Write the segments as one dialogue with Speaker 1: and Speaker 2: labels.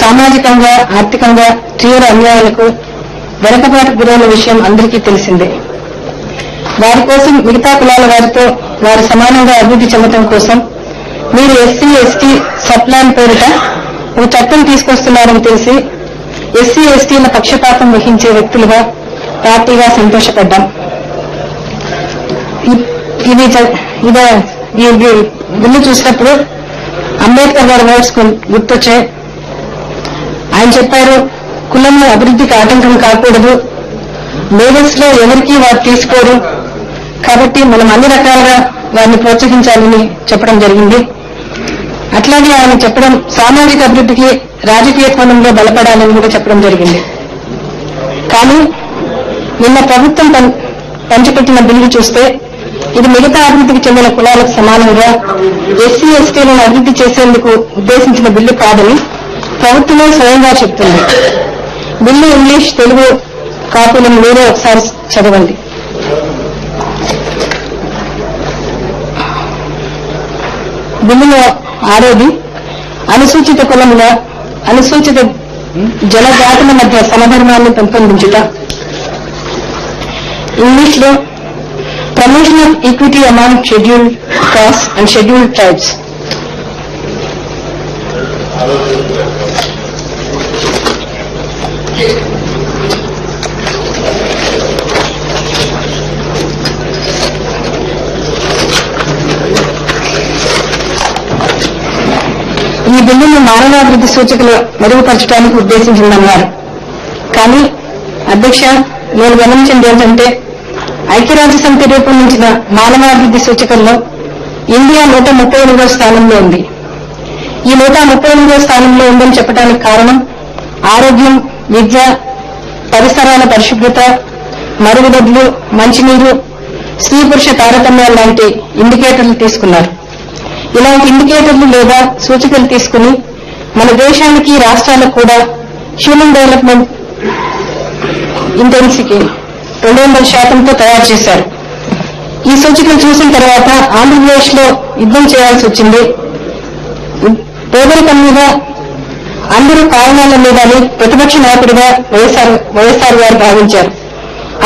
Speaker 1: సామాజికంగా ఆర్థికంగా తీవ్ర అన్యాయాలకు వెనకబాటు గురైన విషయం అందరికీ తెలిసిందే. వారి కోసం మిగతా కులాల వారితో వారు సమానంగా అభివృద్ధి చెందడం కోసం మీరు ఎస్సీ ఎస్టీ సప్లాన్ పేరిట ఒక చట్టం తీసుకొస్తున్నారని తెలిసి ఎస్సీ ఎస్టీల పక్షపాతం వహించే వ్యక్తులుగా పార్టీగా సంతోషపడ్డాం. ఈ బిల్లు చూసినప్పుడు అంబేద్కర్ గారి వర్డ్స్ గుర్తొచ్చాయి. ఆయన చెప్పారు, కులం అభివృద్ధికి ఆటంకం కాకూడదు, లేడీస్ లో ఎవరికి వారు తీసుకోరు, కాబట్టి మనం అన్ని రకాలుగా వారిని ప్రోత్సహించాలని చెప్పడం జరిగింది. అట్లాగే ఆయన చెప్పడం సామాజిక అభివృద్ధికి రాజకీయ కోణంలో బలపడాలని కూడా చెప్పడం జరిగింది. కానీ నిన్న ప్రభుత్వం పంచిపెట్టిన బిల్లు చూస్తే ఇది మిగతా అభివృద్ధికి చెందిన కులాలకు సమానంగా ఎస్సీ ఎస్టీలను అభివృద్ధి చేసేందుకు ఉద్దేశించిన బిల్లు కాదని ప్రభుత్వమే స్వయంగా చెప్తుంది. బిల్లు ఇంగ్లీష్ తెలుగు కాపీలను మీరే ఒకసారి చదవండి. బిల్లులో 6ది అనుసూచిత కులముల అనుసూచిత జనజాతుల మధ్య సమధర్మాన్ని పెంపొందించుట. ఇంగ్లీష్ లో promotion of equity among scheduled cost and scheduled tribes. ఈ బిల్లును మానవాభివృద్ధి సూచికలు మెరుగుపరచడానికి ఉద్దేశించిందన్నారు. కానీ అధ్యక్ష, నేను గమనించింది ఏంటంటే ఐక్యరాజ్య సమితి రూపొందించిన మానవాభివృద్ధి సూచికల్లో ఇండియా 138వ స్థానంలో ఉంది. ఈ 138వ స్థానంలో ఉందని చెప్పడానికి కారణం ఆరోగ్యం, విద్య, పరిసరాల పరిశుభ్రత, మరుగుదొడ్లు, మంచినీరు, స్త్రీ పురుష తారతమ్యాలు లాంటి ఇండికేటర్లు తీసుకున్నారు. ఇలాంటి ఇండికేటర్లు లేదా సూచికలు తీసుకుని మన దేశానికి రాష్ట్రాలకు కూడా హ్యూమన్ డెవలప్మెంట్ ఇంటెన్సిటీ 200% తయారు చేశారు. ఈ సూచికలు చూసిన తర్వాత ఆంధ్రప్రదేశ్ లో యుద్ధం చేయాల్సి వచ్చింది. పేదరికం మీద అందరూ కారణాల మీద ప్రతిపక్ష నాయకుడిగా వైఎస్ఆర్ గారు భావించారు.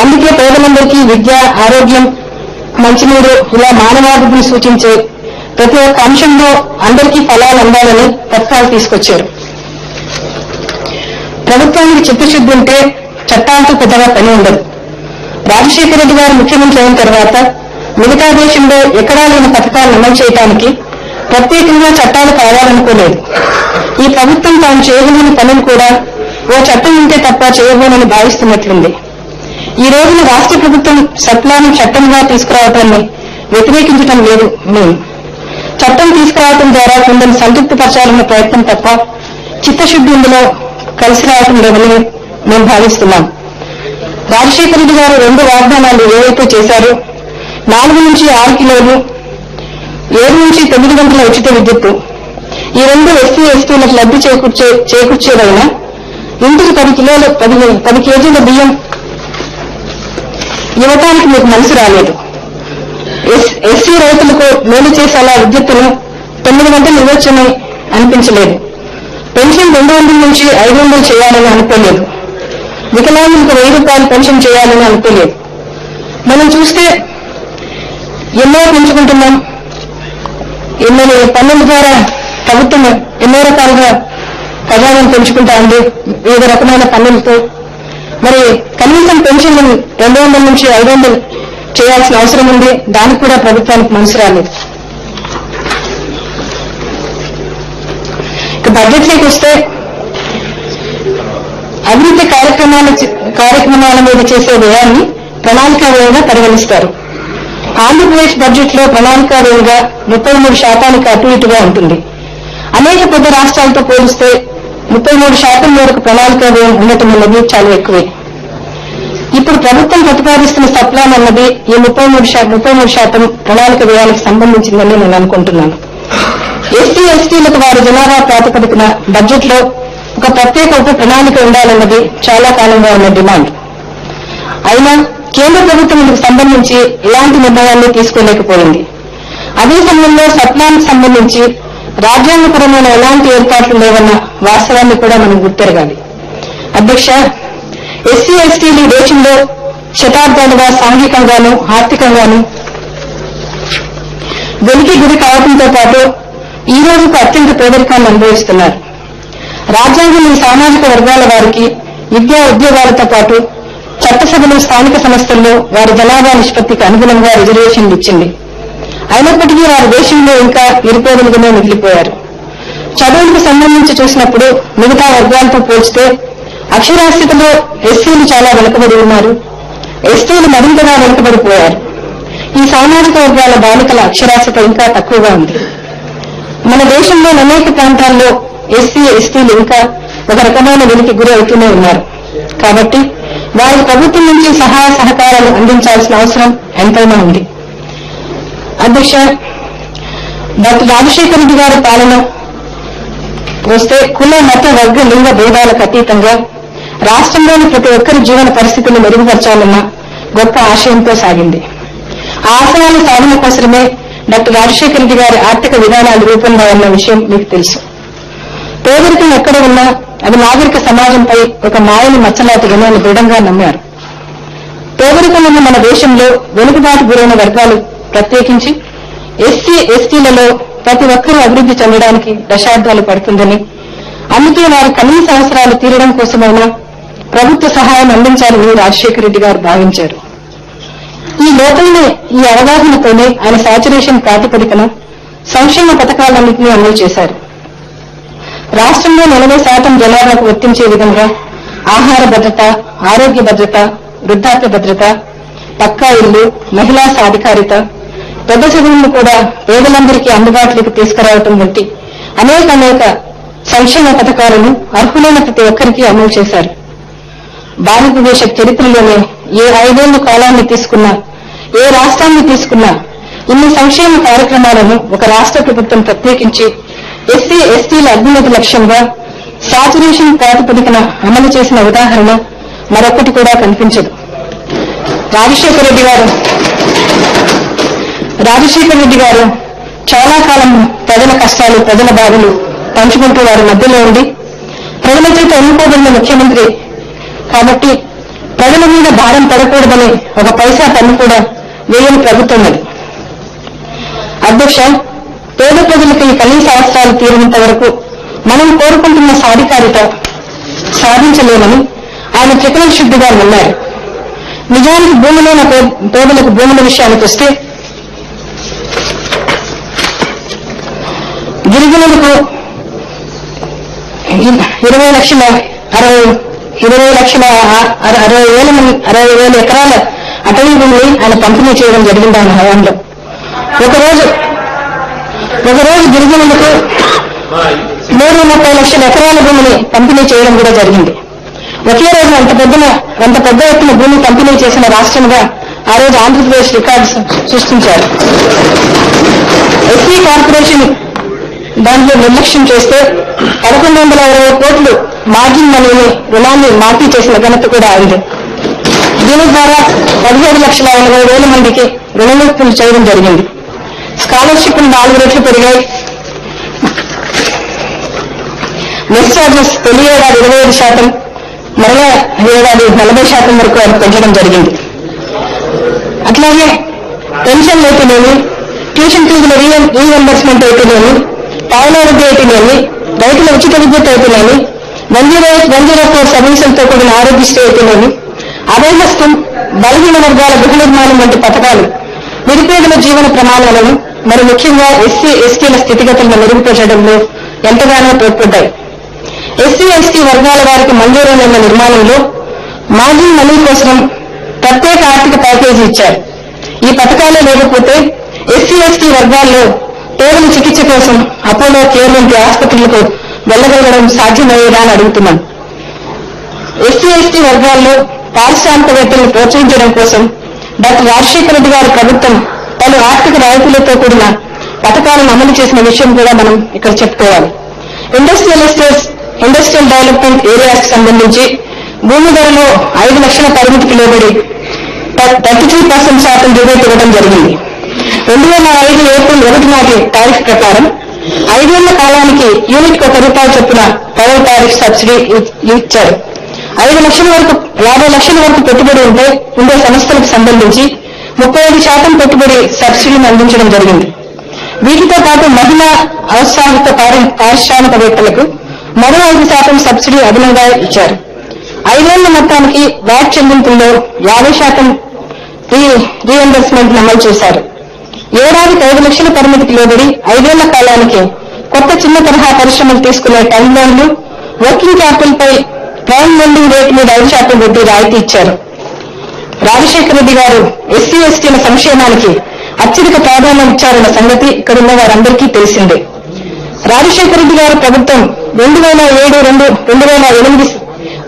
Speaker 1: అందుకే పేదలందరికీ విద్య, ఆరోగ్యం, మంచినీరు ఇలా మానవాభివృద్ధిని సూచించే ప్రతి ఒక్క అంశంలో అందరికీ ఫలాలు అందాలని పథకాలు తీసుకొచ్చారు. ప్రభుత్వానికి చిత్తశుద్ధి ఉంటే చట్టాలతో పెద్దగా పని ఉండదు. రాజశేఖర రెడ్డి గారు ముఖ్యమంత్రి అయిన తర్వాత మిగతా దేశంలో ఎక్కడా లేని పథకాలను అమలు చేయడానికి ప్రత్యేకంగా చట్టాలు కావాలనుకోలేదు. ఈ ప్రభుత్వం తాను చేయగలిగిన పనులు కూడా ఓ చట్టం ఉంటే తప్ప చేయబోనని భావిస్తున్నట్లుంది. ఈ రోజున రాష్ట్ర ప్రభుత్వం సప్లాను చట్టంగా తీసుకురావటాన్ని వ్యతిరేకించడం లేదు. మేము చట్టం తీసుకురావడం ద్వారా కొందరిని సంతృప్తిపరచాలన్న ప్రయత్నం తప్ప చిత్తశుద్ధి ఇందులో కలిసి రావటం లేదని మేము భావిస్తున్నాం. రాజశేఖర రెడ్డి గారు 2 వాగ్దానాలు ఏవైతే చేశారో 4 నుంచి 6 కిలోలు, 7 నుంచి 9 గంటల ఉచిత విద్యుత్తు, ఈ 2 ఎస్సీ ఎస్టీలకు లబ్ధి చేకూర్చేదైనా ఇంటికి 10 కేజీల బియ్యం ఇవ్వటానికి మీకు మనసు రాలేదు. ఎస్సీ రైతులకు మేలు చేసేలా విద్యుత్తును 9 గంటలు ఇవ్వచ్చని అనిపించలేదు. పెన్షన్ 200 నుంచి 500 చేయాలని అనుకోలేదు. వికలాంగులకు 1000 రూపాయలు పెన్షన్ చేయాలని అనుకోలేదు. మనం చూస్తే ఎన్నో పెంచుకుంటున్నాం. ఎన్నో పన్నుల ద్వారా ప్రభుత్వం ఎన్నో రకాలుగా ఖజానాను పెంచుకుంటా ఉంది వివిధ రకమైన పన్నులతో. మరి కనీసం పెన్షన్ 200 నుంచి 500 చేయాల్సిన అవసరం ఉంది. దానికి కూడా ప్రభుత్వానికి మనసు రాలేదు. ఇక బడ్జెట్లోకి వస్తే అభివృద్ధి కార్యక్రమాల మీద చేసే వ్యయాన్ని ప్రణాళికా వ్యయంగా పరిగణిస్తారు. ఆంధ్రప్రదేశ్ బడ్జెట్ లో ప్రణాళికా వ్యయంగా 33% అటు ఇటుగా ఉంటుంది. అనేక పెద్ద రాష్ట్రాలతో పోలిస్తే 33% మేరకు ప్రణాళికా వ్యయం ఉండటం అన్నది చాలా ఎక్కువే. ఇప్పుడు ప్రభుత్వం ప్రతిపాదిస్తున్న సప్లాన్ అన్నది ఈ 33% ప్రణాళిక వ్యయానికి సంబంధించిందని నేను అనుకుంటున్నాను. ఎస్సీ ఎస్టీలకు వారి జనాభా ప్రాతిపదికన బడ్జెట్ లో ఒక ప్రత్యేక ఉప ప్రణాళిక ఉండాలన్నది చాలా కాలంగా ఉన్న డిమాండ్. అయినా కేంద్ర ప్రభుత్వం ఇందుకు సంబంధించి ఎలాంటి నిర్ణయాన్ని తీసుకోలేకపోయింది. అదే సమయంలో సప్లాన్కు సంబంధించి రాజ్యాంగపరమైన ఎలాంటి ఏర్పాట్లు లేవన్న వాస్తవాన్ని కూడా మనం గుర్తెరగాలి. అధ్యక్ష, ఎస్సీ ఎస్టీలు దేశంలో శతాబ్దాలుగా సాంఘికంగాను ఆర్థికంగాను వెలికి గురి కావడంతో పాటు ఈ రోజుకు అత్యంత పేదరికాన్ని అనుభవిస్తున్నారు. రాజ్యాంగం ఈ సామాజిక వర్గాల వారికి విద్యా ఉద్యోగాలతో పాటు చట్టసభలు స్థానిక సంస్థల్లో వారి జనాభా నిష్పత్తికి అనుగుణంగా రిజర్వేషన్లు ఇచ్చింది. అయినప్పటికీ వారు దేశంలో ఇంకా నిరుపేదలుగానే మిగిలిపోయారు. చదువులకు సంబంధించి చూసినప్పుడు మిగతా వర్గాలతో పోల్చితే అక్షరాస్యతలో ఎస్సీలు చాలా వెనుకబడి ఉన్నారు. ఎస్టీలు మరింతగా వెనుకబడిపోయారు. ఈ సామాజిక వర్గాల బాలికల అక్షరాస్యత ఇంకా తక్కువగా ఉంది. మన దేశంలో అనేక ప్రాంతాల్లో ఎస్సీ ఎస్టీలు ఇంకా ఒక రకమైన వెలికి గురి అవుతూనే ఉన్నారు. కాబట్టి వారి ప్రభుత్వం నుంచి సహాయ సహకారాలు అందించాల్సిన అవసరం ఎంతైనా ఉంది. అధ్యక్ష, డాక్టర్ రాజశేఖర రెడ్డి గారి పాలన వస్తే కుల మత వర్గ లింగ భేదాలకు అతీతంగా రాష్ట్రంలోని ప్రతి ఒక్కరి జీవన పరిస్థితులను మెరుగుపరచాలన్న గొప్ప ఆశయంతో సాగింది. ఆ ఆశయాల సాధన కోసమే డాక్టర్ రాజశేఖర రెడ్డి గారి ఆర్థిక విధానాలు రూపొందాయన్న విషయం మీకు తెలుసు. పేదరికం ఎక్కడ ఉన్నా అది నాగరిక సమాజంపై ఒక మాయని మచ్చలాటిగానే అని దృఢంగా నమ్మారు. పేదరికం ఉన్న మన దేశంలో వెనుకబాటు గురైన వర్గాలు ప్రత్యేకించి ఎస్సీ ఎస్టీలలో ప్రతి ఒక్కరూ అభివృద్ధి చెందడానికి దశాబ్దాలు పడుతుందని, అందుకే వారి కనీస అవసరాలు తీరడం కోసమైనా ప్రభుత్వ సహాయం అందించాలని రాజశేఖర రెడ్డి గారు భావించారు. ఈ లోతైన ఈ అవగాహనతోనే ఆయన సాచురేషన్ ప్రాతిపదికన సంక్షేమ పథకాలన్నింటినీ అమలు చేశారు. రాష్ట్రంలో 40% జనాభాకు వర్తించే విధంగా ఆహార భద్రత, ఆరోగ్య భద్రత, వృద్ధాప్య భద్రత, పక్కా ఇల్లు, మహిళా సాధికారిత, పెద్ద చదువులను కూడా పేదలందరికీ అందుబాటులోకి తీసుకురావడం వంటి అనేక సంక్షేమ పథకాలను అర్హులైన ప్రతి ఒక్కరికి అమలు చేశారు. భారతదేశ చరిత్రలోనే ఏ 5 ఏళ్ల కాలాన్ని తీసుకున్నా, ఏ రాష్ట్రాన్ని తీసుకున్నా ఇన్ని సంక్షేమ కార్యక్రమాలను ఒక రాష్ట్ర ప్రభుత్వం ప్రత్యేకించి ఎస్సీ ఎస్టీల అభ్యున్నతి లక్ష్యంగా సాచురేషన్ ప్రాతిపదికన అమలు చేసిన ఉదాహరణ మరొకటి కూడా కనిపించదు. రాజశేఖర రెడ్డి గారు చాలా కాలం ప్రజల కష్టాలు, ప్రజల బాధలు పంచుకుంటూ వారి మధ్యలో ఉండి ప్రజల చేత ఎన్నుకోబడిన ముఖ్యమంత్రి కాబట్టి ప్రజల మీద భారం పడకూడదని ఒక పైసా పన్ను కూడా వేయని ప్రభుత్వం అది. అధ్యక్ష, పేద ప్రజలకు ఈ కనీస అవసరాలు తీరినంత వరకు మనం కోరుకుంటున్న సాధికారిత సాధించలేమని ఆయన త్రికరణ శుద్ధిగా నమ్మారు. నిజానికి భూమిలోన పేదలకు భూముల విషయానికి వస్తే గిరిజనులకు 20,60,000 ఎకరాల అటవీ భూమిని ఆయన పంపిణీ చేయడం జరిగింది ఆయన హయాంలో. ఒకరోజు గిరిజనులకు 330 లక్షల ఎకరాల భూమిని పంపిణీ చేయడం కూడా జరిగింది. ఒకే రోజు అంత పెద్ద ఎత్తున భూమి పంపిణీ చేసిన రాష్ట్రంగా ఆ రోజు ఆంధ్రప్రదేశ్ రికార్డు సృష్టించారు. ఎస్సీ కార్పొరేషన్ దాంట్లో నిర్లక్ష్యం చేస్తే 1120 కోట్లు మార్జిన్ మనీని రుణాన్ని మాఫీ చేసిన ఘనత కూడా అయింది. దీని ద్వారా 17,80,000 మందికి రుణముక్తులు చేయడం జరిగింది. స్కాలర్షిప్లు 4 రెట్లు పెరిగాయి. మెస్ ఛార్జెస్ తొలి ఏడాది 25%, మరలా ఏడాది 40% వరకు అది పెంచడం జరిగింది. అట్లాగే పెన్షన్లు అయితేనేమి, ట్యూషన్ ఫీజుల రీఎంబర్స్మెంట్ అయితేనేమి, పాలనారోగ్య అయితేనేమి, రైతుల ఉచిత విద్యుత్ అయితేనేమి, 104 సర్వీసులతో కూడిన ఆరోగ్యశ్రీ అయితేనేమి, అభయహస్తం, బలహీన వర్గాల గృహ నిర్మాణం వంటి పథకాలు నిరుపేదల జీవన ప్రమాణాలను, మరి ముఖ్యంగా ఎస్సీ ఎస్టీల స్థితిగతులను మెరుగుపరచడంలో ఎంతగానో తోడ్పడ్డాయి. ఎస్సీ ఎస్టీ వర్గాల వారికి మంజూరైన నిర్మాణంలో మార్జిన్ మనీ కోసం ప్రత్యేక ఆర్థిక ప్యాకేజీ ఇచ్చారు. ఈ పథకాలే లేకపోతే ఎస్సీ ఎస్టీ వర్గాల్లో పేదల చికిత్స కోసం అపోలో, కేర్ వంటి ఆసుపత్రులకు వెళ్లగలగడం సాధ్యమయ్యేదా అని అడుగుతున్నాం. ఎస్సీ ఎస్టీ వర్గాల్లో పారిశ్రామికవేత్తలను ప్రోత్సహించడం కోసం డాక్టర్ రాజశేఖర రెడ్డి గారి ప్రభుత్వం పలు ఆర్థిక రాయితీలతో కూడిన పథకాలను అమలు చేసిన విషయం కూడా మనం ఇక్కడ చెప్పుకోవాలి. ఇండస్ట్రియల్ డెవలప్మెంట్ ఏరియాస్ కు సంబంధించి భూమి ధరలో 5 లక్షల పరిమితికి లోబడి 33% రిబేట్ ఇవ్వడం జరిగింది. 2005 ఏప్రిల్ 1 నాటి టారిఫ్ ప్రకారం 5 ఏళ్ల కాలానికి యూనిట్ కు ₹1 చొప్పున పవర్ టారిఫ్ సబ్సిడీ ఇచ్చారు. 50 లక్షల వరకు పెట్టుబడి ఉండే సంస్థలకు సంబంధించి 35% పెట్టుబడి సబ్సిడీని అందించడం జరిగింది. వీటితో పాటు మహిళా ఔత్సాహిక పారిశ్రామికవేత్తలకు మరో 5% సబ్సిడీ అదనంగా ఇచ్చారు. 5 ఏళ్ల మొత్తానికి వ్యాట్ చెల్లింపుల్లో 50% రీఎంబర్స్మెంట్ అమలు చేశారు. ఏడాదికి 5 లక్షల పరిమితికి లోబడి 5 ఏళ్ల కాలానికి కొత్త చిన్న తరహా పరిశ్రమలు తీసుకునే టర్మ్ లోన్లు, వర్కింగ్ క్యాపిటల్ పై ప్రైమ్ లెండింగ్ రేటు మీద 5% వడ్డీ రాయితీ ఇచ్చారు. రాజశేఖర రెడ్డి గారు ఎస్సీ ఎస్టీల సంక్షేమానికి అత్యధిక ప్రాధాన్యం ఇచ్చారన్న సంగతి ఇక్కడున్న వారందరికీ తెలిసిందే. రాజశేఖర రెడ్డి గారి ప్రభుత్వం 2007-2008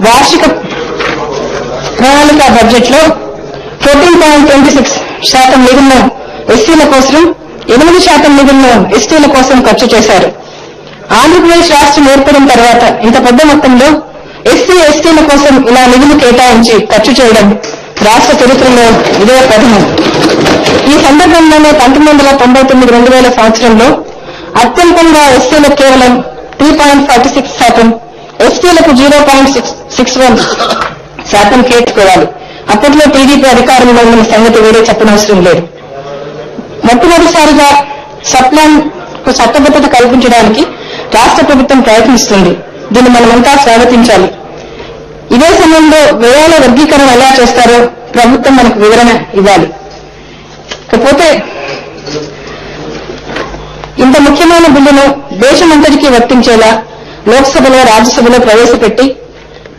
Speaker 1: వార్షిక ప్రణాళిక బడ్జెట్ లో 14.26% నిధులను ఎస్సీల కోసం, 8% నిధులను ఎస్టీల కోసం ఖర్చు చేశారు. ఆంధ్రప్రదేశ్ రాష్ట్రం ఏర్పడిన తర్వాత ఇంత పెద్ద మొత్తంలో ఎస్సీ ఎస్టీల కోసం ఇలా నిధులు కేటాయించి ఖర్చు చేయడం రాష్ట్ర చరిత్రలో ఇదే ప్రథమం. ఈ సందర్భంలోనే 1999-2000 సంవత్సరంలో అత్యల్పంగా ఎస్సీలకు కేవలం 3.46%, ఎస్టీలకు 0.61% కేటాయించుకోవాలి. అప్పట్లో టీడీపీ అధికారంలో ఉన్న సంగతి వేరే చెప్పనవసరం లేదు. మొట్టమొదటిసారిగా సప్లాన్ కు చట్టబద్ధత కల్పించడానికి రాష్ట్ర ప్రభుత్వం ప్రయత్నిస్తుంది. దీన్ని మనమంతా స్వాగతించాలి. ఇదే సమయంలో వ్యయాల వర్గీకరణ ఎలా చేస్తారో ప్రభుత్వం మనకు వివరణ ఇవ్వాలి. కాకపోతే ఇంత ముఖ్యమైన బిల్లును దేశమంతటికీ వర్తించేలా లోక్సభలో, రాజ్యసభలో ప్రవేశపెట్టి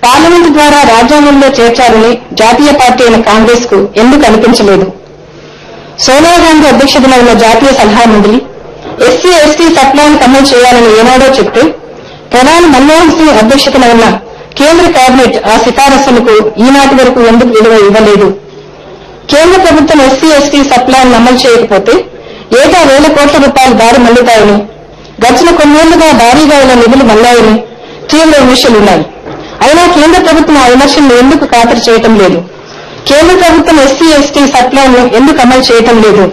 Speaker 1: పార్లమెంటు ద్వారా రాజ్యాంగంలో చేర్చాలని జాతీయ పార్టీ అయిన కాంగ్రెస్ కు ఎందుకు అనిపించలేదు? సోనియా గాంధీ అధ్యక్షతన ఉన్న జాతీయ సలహా మండలి ఎస్సీ ఎస్టీ సప్లాన్ అమలు చేయాలని ఏనాడో చెప్తే ప్రధాని మన్మోహన్ సింగ్ అధ్యక్షతన ఉన్న కేంద్ర కేబినెట్ ఆ సిఫారసులకు ఈనాటి వరకు ఎందుకు విలువ ఇవ్వలేదు? కేంద్ర ప్రభుత్వం ఎస్సీ ఎస్టీ సప్లాన్ అమలు చేయకపోతే ఏటా ₹1,000 కోట్ల దారి మళ్లుతాయని, గడిచిన కొన్నేళ్లుగా భారీగా ఇలా నిధులు మళ్లాయని తీవ్ర విమర్శలున్నాయి. అయినా కేంద్ర ప్రభుత్వం ఆ విమర్శలను ఎందుకు ఖాతరు చేయటం లేదు? కేంద్ర ప్రభుత్వం ఎస్సీ ఎస్టీ సప్లాన్ ను ఎందుకు అమలు చేయటం లేదు?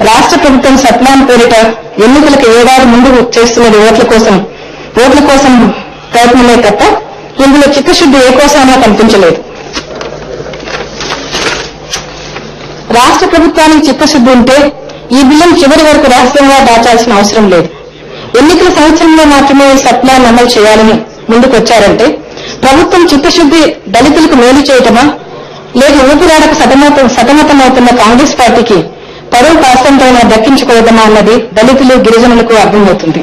Speaker 1: రాష్ట్ర ప్రభుత్వం సప్లాన్ పేరిట ఎన్నికలకు ఏడాది ముందు చేస్తున్నది ఓట్ల కోసం ప్రయత్నమే తప్ప ఇందులో చిత్తశుద్ధి ఏ కోసానో కనిపించలేదు. రాష్ట్ర ప్రభుత్వానికి చిత్తశుద్ధి ఉంటే ఈ బిల్లును చివరి వరకు రహస్యంగా దాచాల్సిన అవసరం లేదు. ఎన్నికల సంవత్సరంలో మాత్రమే ఈ సప్లాన్ అమలు చేయాలని ముందుకొచ్చారంటే ప్రభుత్వం చిత్తశుద్ధి దళితులకు మేలు చేయటమా, లేక ఊపిరాడక సతమతమవుతున్న కాంగ్రెస్ పార్టీకి పరువు కాస్తంతైనా దక్కించుకోవడమా అన్నది దళితులు, గిరిజనులకు అర్థమవుతుంది.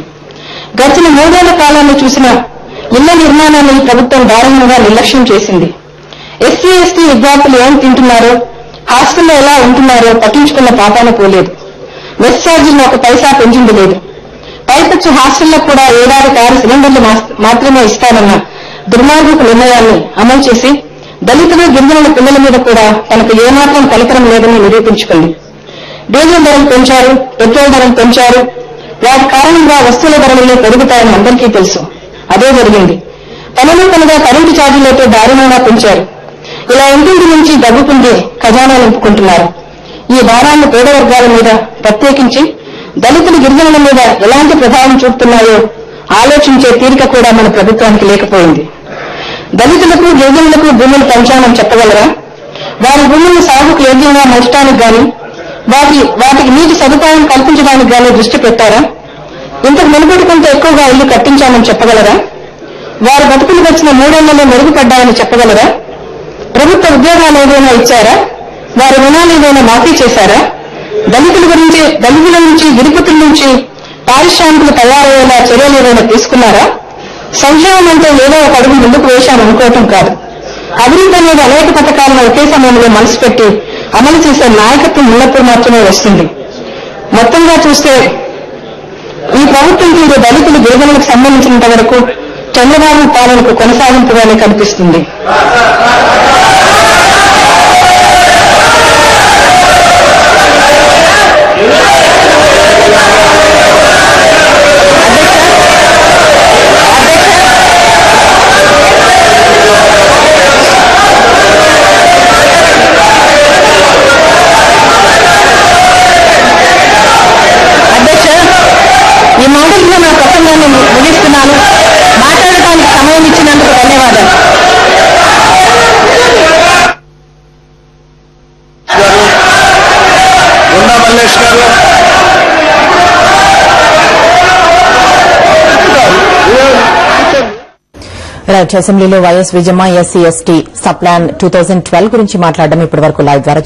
Speaker 1: గడిచిన 3 ఏళ్ల కాలాన్ని చూసిన ఇళ్ల నిర్మాణాన్ని ప్రభుత్వం దారుణంగా నిర్లక్ష్యం చేసింది. ఎస్సీ ఎస్టీ విద్యార్థులు ఏం తింటున్నారో, హాస్టల్లో ఎలా ఉంటున్నారో పట్టించుకున్న పాపాన పోలేదు. మెస్ ఛార్జీలను 1 పైసా పెంచింది లేదు. పైపచ్చు హాస్టల్లో కూడా ఏడాదికి 6 సిలిండర్లు మాత్రమే ఇస్తానన్న దుర్మార్గపు నిర్ణయాన్ని అమలు చేసి దళితులు, గిరిజనుల పిల్లల మీద కూడా తనకు ఏమాత్రం కలకరం లేదని నిరూపించుకుంది. డీజిల్ ధరలు పెంచారు, పెట్రోల్ ధరలు పెంచారు. వాటి కారణంగా వస్తువుల ధరలు పెరుగుతాయని అందరికీ తెలుసు. అదే జరిగింది. తనగా కరెంటు ఛార్జీలతో దారుణంగా పెంచారు. ఇలా ఇంటింటి నుంచి దగ్గుకుంటే ఖజానా నింపుకుంటున్నారు. ఈ భారాన్ని పేద వర్గాల మీద, ప్రత్యేకించి దళితులు, గిరిజనుల మీద ఎలాంటి ప్రభావం చూపుతున్నాయో ఆలోచించే తీరిక కూడా మన ప్రభుత్వానికి లేకపోయింది. దళితులకు, గిరిజనులకు భూములు పంచాలని చెప్పగలరా? వారి భూములను సాగుకు యోగ్యంగా మార్చడానికి గాని, వాటికి నీటి సదుపాయం కల్పించడానికి గాని దృష్టి పెట్టారా? ఇంతకు మునుపటి కంటే ఎక్కువగా ఇల్లు కట్టించామని చెప్పగలరా? వారి బతుకులు వచ్చిన 3 ఏళ్లలో మెరుగుపడ్డాయని చెప్పగలరా? ప్రభుత్వ ఉద్యోగాలు ఏదైనా ఇచ్చారా? వారి రుణాలు ఏదైనా మాఫీ చేశారా? దళితుల నుంచి, గిరిపుతుల నుంచి పారిశ్రామికులు తయారయ్యేలా చర్యలు ఏదైనా తీసుకున్నారా? సంక్షేమం అంటే ఏదో ఒక అడుగు ముందుకు వేశామనుకోవటం కాదు. అభివృద్ధి అనేది అనేక పథకాలను ఒకే సమయంలో మనసు పెట్టి అమలు చేసే నాయకత్వం ఉన్నప్పుడు మాత్రమే వస్తుంది. మొత్తంగా చూస్తే ఈ ప్రభుత్వం తీరు దళితులు, గిరిజనులకు సంబంధించినంత వరకు చంద్రబాబు పాలనకు కొనసాగింపుగానే కనిపిస్తుంది. ఈ మాటలు
Speaker 2: అసెంబ్లీలో YS Vijayamma SC ST subplan 2012 గురించి మాట్లాడడం ఇప్పటివరకు లైవ్ ద్వారా